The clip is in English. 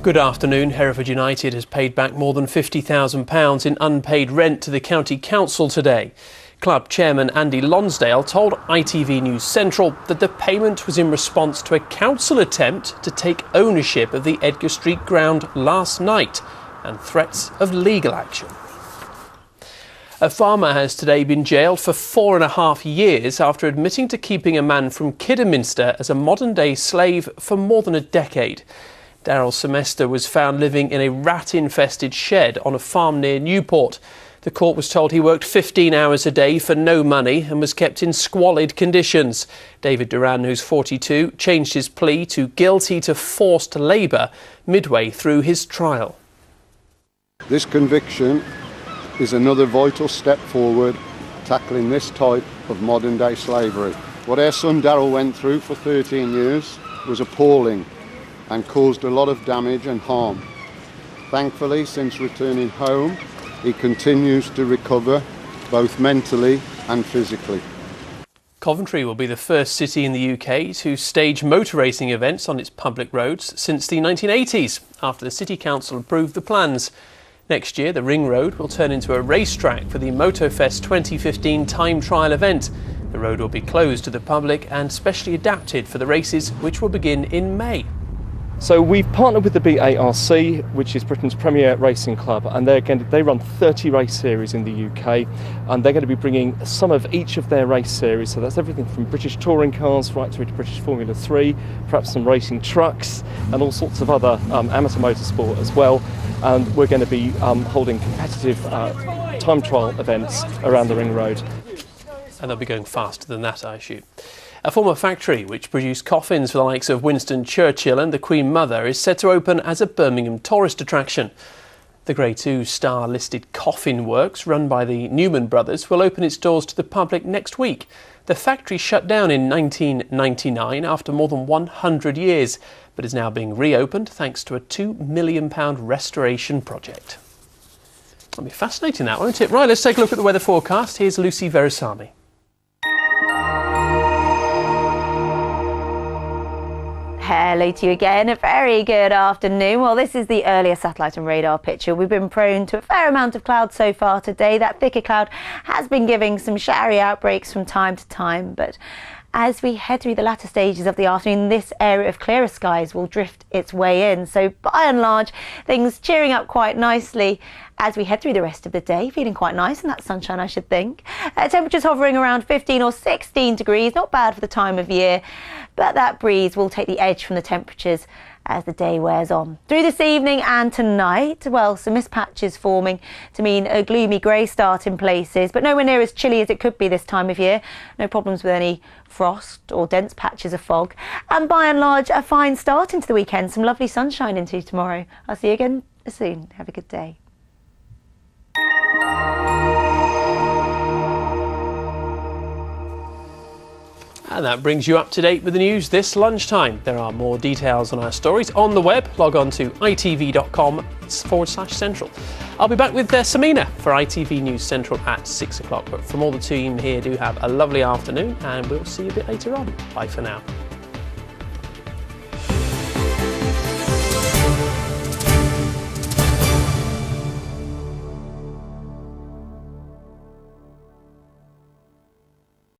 Good afternoon. Hereford United has paid back more than £50,000 in unpaid rent to the County Council today. Club chairman Andy Lonsdale told ITV News Central that the payment was in response to a council attempt to take ownership of the Edgar Street ground last night and threats of legal action. A farmer has today been jailed for 4.5 years after admitting to keeping a man from Kidderminster as a modern-day slave for more than a decade. Daryl Semester was found living in a rat-infested shed on a farm near Newport. The court was told he worked 15 hours a day for no money and was kept in squalid conditions. David Duran, who's 42, changed his plea to guilty to forced labour midway through his trial. This conviction is another vital step forward tackling this type of modern-day slavery. What our son Daryl went through for 13 years was appalling and caused a lot of damage and harm. Thankfully, since returning home, he continues to recover both mentally and physically. Coventry will be the first city in the UK to stage motor racing events on its public roads since the 1980s, after the City Council approved the plans. Next year, the Ring Road will turn into a racetrack for the MotoFest 2015 time trial event. The road will be closed to the public and specially adapted for the races, which will begin in May. So we've partnered with the BARC, which is Britain's premier racing club, and they run 30 race series in the UK, and they're going to be bringing some of each of their race series. So that's everything from British touring cars right through to British Formula 3, perhaps some racing trucks, and all sorts of other amateur motorsport as well. And we're going to be holding competitive time trial events around the Ring Road. And they'll be going faster than that, I assume. A former factory which produced coffins for the likes of Winston Churchill and the Queen Mother is set to open as a Birmingham tourist attraction. The Grade 2 star listed Coffin Works, run by the Newman brothers, will open its doors to the public next week. The factory shut down in 1999 after more than 100 years, but is now being reopened thanks to a £2 million restoration project. That'll be fascinating, that, won't it? Right, let's take a look at the weather forecast. Here's Lucy Verasamy. Hello to you again, a very good afternoon. Well, this is the earlier satellite and radar picture. We've been prone to a fair amount of cloud so far today. That thicker cloud has been giving some showery outbreaks from time to time, but as we head through the latter stages of the afternoon, this area of clearer skies will drift its way in. So by and large, things cheering up quite nicely as we head through the rest of the day. Feeling quite nice in that sunshine, I should think. Temperatures hovering around 15 or 16 degrees, not bad for the time of year, but that breeze will take the edge from the temperatures as the day wears on. Through this evening and tonight, well, some mist patches forming to mean a gloomy grey start in places, but nowhere near as chilly as it could be this time of year. No problems with any frost or dense patches of fog. And by and large, a fine start into the weekend. Some lovely sunshine into tomorrow. I'll see you again soon. Have a good day. And that brings you up to date with the news this lunchtime. There are more details on our stories on the web. Log on to itv.com/central. I'll be back with Samina for ITV News Central at 6 o'clock. But from all the team here, do have a lovely afternoon and we'll see you a bit later on. Bye for now.